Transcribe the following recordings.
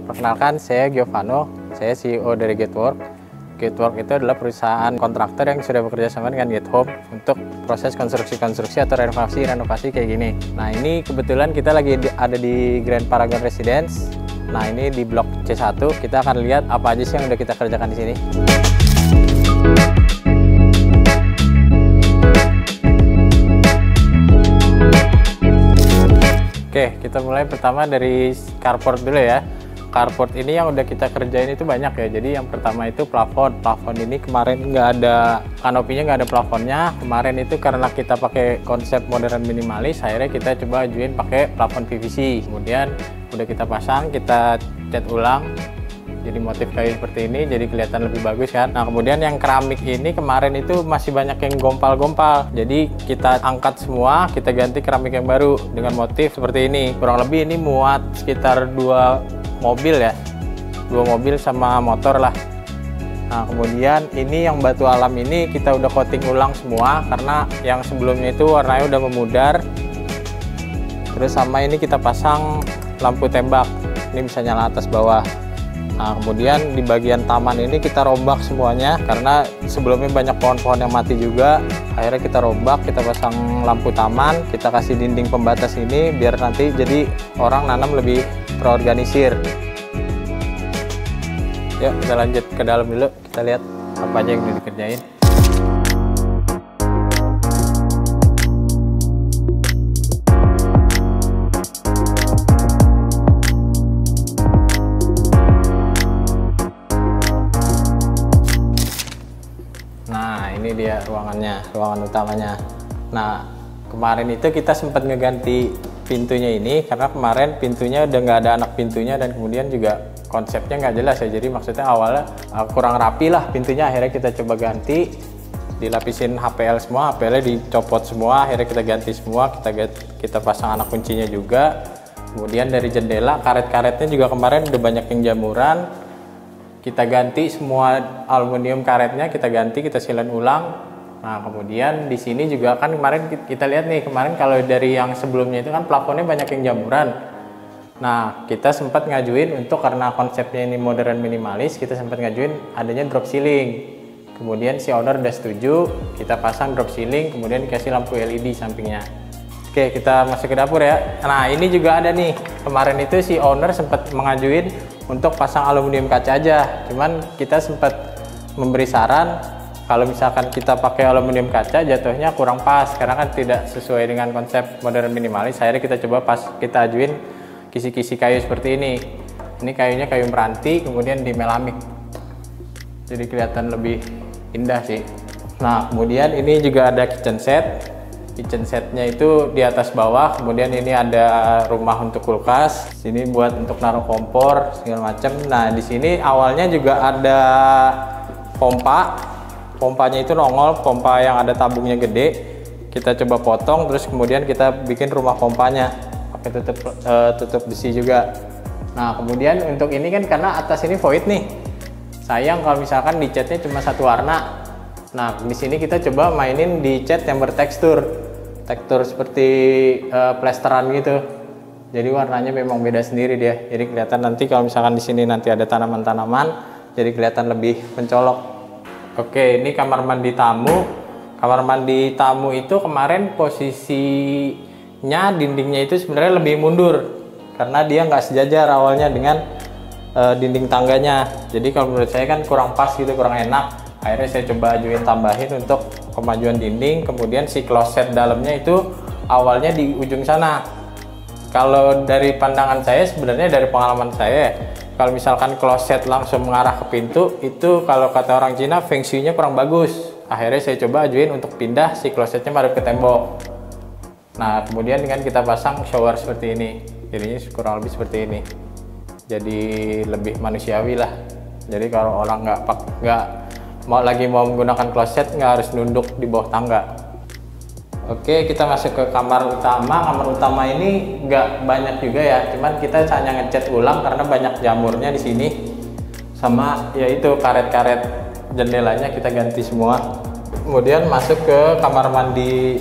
Perkenalkan, saya Giovanno, saya CEO dari Gatework. Gatework itu adalah perusahaan kontraktor yang sudah bekerja sama dengan Gatehome untuk proses konstruksi-konstruksi atau renovasi kayak gini. Nah, ini kebetulan kita lagi ada di Grand Paragon Residence. Nah, ini di blok C1, kita akan lihat apa aja sih yang udah kita kerjakan di sini. Oke, kita mulai pertama dari carport dulu ya. Carport ini yang udah kita kerjain itu banyak ya. Jadi yang pertama itu plafon. Plafon ini kemarin nggak ada kanopinya, nggak ada plafonnya. Kemarin itu karena kita pakai konsep modern minimalis, akhirnya kita coba ajuin pakai plafon PVC. Kemudian udah kita pasang, kita cat ulang. Jadi motif kayu seperti ini, jadi kelihatan lebih bagus kan. Nah, kemudian yang keramik ini kemarin itu masih banyak yang gompal-gompal. Jadi kita angkat semua, kita ganti keramik yang baru dengan motif seperti ini. Kurang lebih ini muat sekitar 2 mobil ya, 2 mobil sama motor lah. Nah, kemudian ini yang batu alam ini kita udah coating ulang semua karena yang sebelumnya itu warnanya udah memudar. Terus sama ini kita pasang lampu tembak, ini bisa nyala atas bawah. Nah, kemudian di bagian taman ini kita rombak semuanya karena sebelumnya banyak pohon-pohon yang mati juga. Akhirnya kita rombak, kita pasang lampu taman, kita kasih dinding pembatas ini biar nanti jadi orang nanam lebih terorganisir. Yuk kita lanjut ke dalam dulu, kita lihat apa aja yang udah dikerjain. Nah, ini dia ruangannya, ruangan utamanya. Nah, kemarin itu kita sempat ngeganti pintunya ini karena kemarin pintunya udah nggak ada anak pintunya dan kemudian juga konsepnya nggak jelas ya. Jadi maksudnya awalnya kurang rapi lah pintunya. Akhirnya kita coba ganti, dilapisin HPL semua, HPL-nya dicopot semua. Akhirnya kita ganti semua, kita pasang anak kuncinya juga. Kemudian dari jendela, karet-karetnya juga kemarin udah banyak yang jamuran. Kita ganti semua aluminium karetnya, kita ganti, kita silen ulang. Nah, kemudian di sini juga kan kemarin kita lihat nih, kemarin kalau dari yang sebelumnya itu kan plafonnya banyak yang jamuran. Nah, kita sempat ngajuin untuk karena konsepnya ini modern minimalis, kita sempat ngajuin adanya drop ceiling. Kemudian si owner udah setuju, kita pasang drop ceiling, kemudian dikasih lampu LED sampingnya. Oke, kita masuk ke dapur ya. Nah, ini juga ada nih. Kemarin itu si owner sempat mengajuin untuk pasang aluminium kaca aja. Cuman kita sempat memberi saran kalau misalkan kita pakai aluminium kaca jatuhnya kurang pas karena kan tidak sesuai dengan konsep modern minimalis. Akhirnya kita coba kita ajuin kisi-kisi kayu seperti ini. Ini kayunya kayu meranti, kemudian di melamik. Jadi kelihatan lebih indah sih. Nah, kemudian ini juga ada kitchen set. Kitchen setnya itu di atas bawah, kemudian ini ada rumah untuk kulkas, sini buat untuk naruh kompor segala macam. Nah, di sini awalnya juga ada pompanya itu nongol, pompa yang ada tabungnya gede. Kita coba potong, terus kemudian kita bikin rumah pompanya pakai tutup besi juga. Nah, kemudian untuk ini kan karena atas ini void nih, sayang kalau misalkan dicatnya cuma satu warna. Nah, di sini kita coba mainin di cat yang bertekstur seperti plesteran gitu. Jadi warnanya memang beda sendiri dia. Jadi kelihatan nanti kalau misalkan di sini nanti ada tanaman-tanaman, jadi kelihatan lebih mencolok. Oke, ini kamar mandi tamu. Kamar mandi tamu itu kemarin posisinya dindingnya itu sebenarnya lebih mundur karena dia nggak sejajar awalnya dengan dinding tangganya. Jadi kalau menurut saya kan kurang pas gitu, kurang enak. Akhirnya saya coba ajuin tambahin untuk kemajuan dinding. Kemudian si kloset dalamnya itu awalnya di ujung sana. Kalau dari pandangan saya, sebenarnya dari pengalaman saya, kalau misalkan kloset langsung mengarah ke pintu, itu kalau kata orang Cina feng shui-nya kurang bagus. Akhirnya saya coba ajuin untuk pindah si klosetnya madep ke tembok. Nah, kemudian dengan kita pasang shower seperti ini, jadinya kurang lebih seperti ini. Jadi lebih manusiawi lah. Jadi kalau orang nggak mau menggunakan kloset, nggak harus nunduk di bawah tangga. Oke, kita masuk ke kamar utama. Kamar utama ini nggak banyak juga ya, cuman kita hanya ngecat ulang karena banyak jamurnya di sini. Sama yaitu karet-karet jendelanya kita ganti semua. Kemudian masuk ke kamar mandi.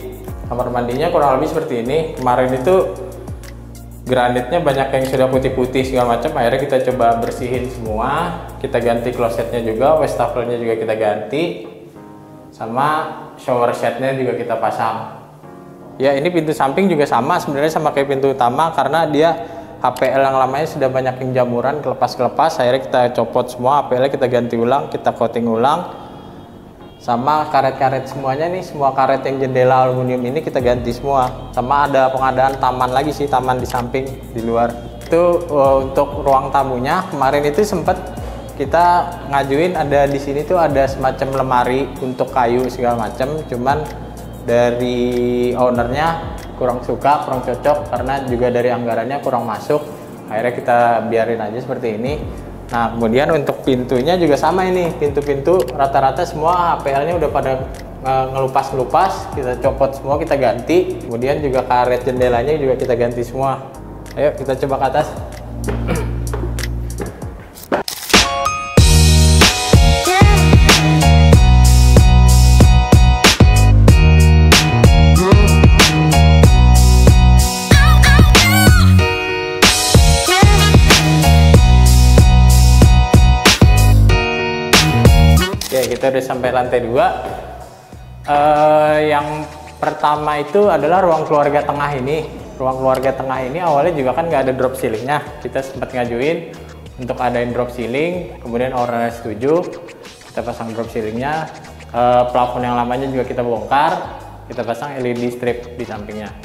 Kamar mandinya kurang lebih seperti ini. Kemarin itu granitnya banyak yang sudah putih-putih segala macam. Akhirnya kita coba bersihin semua, kita ganti klosetnya juga, wastafelnya juga kita ganti, sama shower setnya juga kita pasang. Ya, ini pintu samping juga sama sebenarnya, sama kayak pintu utama, karena dia HPL yang lamanya sudah banyak yang jamuran, kelepas-kelepas. Akhirnya kita copot semua HPL, kita ganti ulang, kita coating ulang. Sama karet-karet semuanya nih, semua karet yang jendela aluminium ini kita ganti semua. Sama ada pengadaan taman lagi sih, taman di samping di luar. Itu untuk ruang tamunya. Kemarin itu sempat kita ngajuin ada di sini tuh ada semacam lemari untuk kayu segala macam, cuman dari ownernya kurang suka, kurang cocok, karena juga dari anggarannya kurang masuk. Akhirnya kita biarin aja seperti ini. Nah, kemudian untuk pintunya juga sama ini, pintu-pintu rata-rata semua HPL-nya udah pada ngelupas-ngelupas, kita copot semua, kita ganti. Kemudian juga karet jendelanya juga kita ganti semua. Ayo kita coba ke atas. Kita udah sampai lantai 2. Yang pertama itu adalah ruang keluarga tengah ini. Ruang keluarga tengah ini awalnya juga kan nggak ada drop ceilingnya. Kita sempat ngajuin untuk adain drop ceiling, kemudian ownernya setuju, kita pasang drop ceilingnya. Plafon yang lamanya juga kita bongkar, kita pasang LED strip di sampingnya.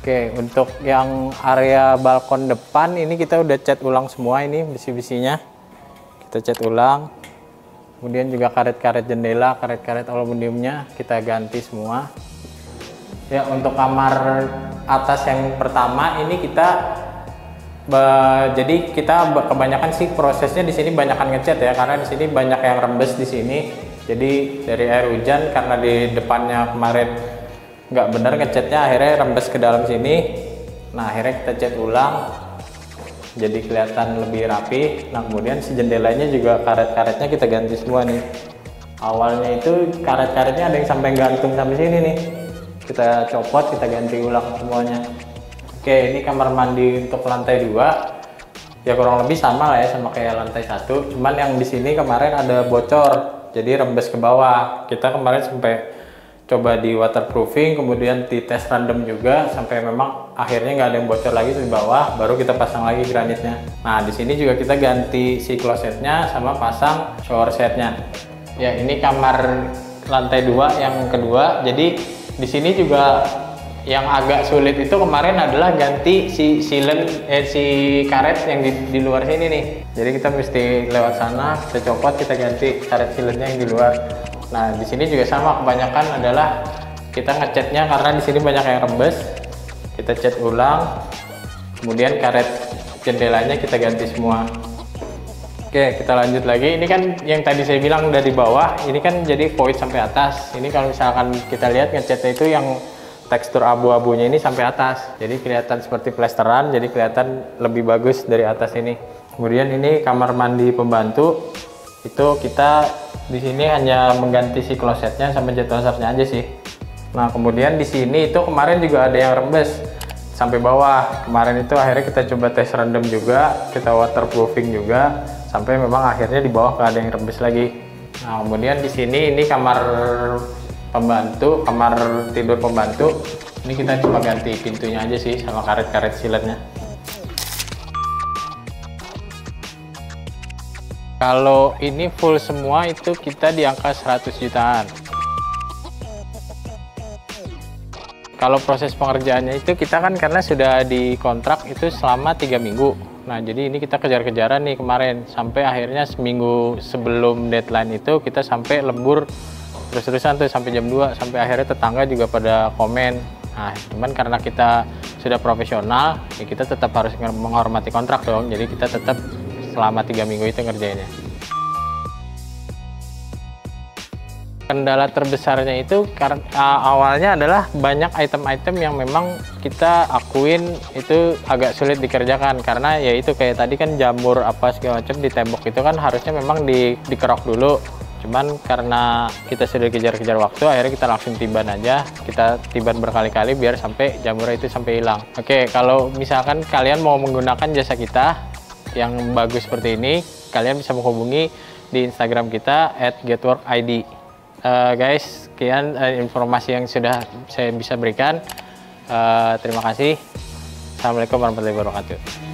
Oke, untuk yang area balkon depan ini kita udah cat ulang semua, ini besi-besinya kita cat ulang. Kemudian juga karet-karet jendela, karet-karet aluminiumnya kita ganti semua. Ya, untuk kamar atas yang pertama ini jadi kita kebanyakan sih prosesnya di sini banyakan ngecat ya, karena di sini banyak yang rembes di sini. Jadi dari air hujan, karena di depannya kemarin nggak benar ngecatnya, akhirnya rembes ke dalam sini. Nah, akhirnya kita cat ulang, jadi kelihatan lebih rapi. Nah, kemudian si jendelanya juga karet-karetnya kita ganti semua nih. Awalnya itu karet-karetnya ada yang sampai gantung sampai sini nih, kita copot, kita ganti ulang semuanya. Oke, ini kamar mandi untuk lantai 2. Ya kurang lebih sama lah ya, sama kayak lantai 1. Cuman yang di sini kemarin ada bocor, jadi rembes ke bawah. Kita kemarin sampai coba di waterproofing, kemudian di tes random juga, sampai memang akhirnya nggak ada yang bocor lagi di bawah, baru kita pasang lagi granitnya. Nah, di sini juga kita ganti si klosetnya sama pasang shower setnya. Ya, ini kamar lantai 2 yang kedua. Jadi di sini juga yang agak sulit itu kemarin adalah ganti si karet yang di luar sini nih. Jadi kita mesti lewat sana, kita copot, kita ganti karet silennya yang di luar. Nah, di sini juga sama, kebanyakan adalah kita ngecatnya karena di sini banyak yang rembes. Kita cat ulang, kemudian karet jendelanya kita ganti semua. Oke, kita lanjut lagi. Ini kan yang tadi saya bilang dari bawah, ini kan jadi void sampai atas. Ini kalau misalkan kita lihat ngecatnya itu yang tekstur abu-abunya ini sampai atas. Jadi kelihatan seperti plesteran, jadi kelihatan lebih bagus dari atas ini. Kemudian ini kamar mandi pembantu. Itu kita di sini hanya mengganti si klosetnya sama jet washernya aja sih. Nah, kemudian di sini itu kemarin juga ada yang rembes sampai bawah. Kemarin itu akhirnya kita coba tes random juga, kita waterproofing juga, sampai memang akhirnya di bawah nggak ada yang rembes lagi. Nah, kemudian di sini ini kamar pembantu, kamar tidur pembantu. Ini kita cuma ganti pintunya aja sih sama karet-karet siletnya. Kalau ini full semua itu kita di angka 100 jutaan. Kalau proses pengerjaannya itu kita kan karena sudah dikontrak itu selama 3 minggu. Nah, jadi ini kita kejar-kejaran nih kemarin. Sampai akhirnya seminggu sebelum deadline itu kita sampai lembur terus-terusan tuh sampai jam 2. Sampai akhirnya tetangga juga pada komen. Nah, cuman karena kita sudah profesional, ya kita tetap harus menghormati kontrak dong. Jadi kita tetap selama 3 minggu itu ngerjainnya. Kendala terbesarnya itu karena awalnya adalah banyak item-item yang memang kita akuin itu agak sulit dikerjakan, karena ya itu kayak tadi kan jamur apa segala macam di tembok itu kan harusnya memang dikerok dulu. Cuman karena kita sudah kejar-kejar waktu, akhirnya kita langsung tiban aja. Kita tiban berkali-kali biar sampai jamurnya itu sampai hilang. Oke, kalau misalkan kalian mau menggunakan jasa kita yang bagus seperti ini, kalian bisa menghubungi di Instagram kita @getworkid. Guys, sekian informasi yang sudah saya bisa berikan. Terima kasih. Assalamualaikum warahmatullahi wabarakatuh.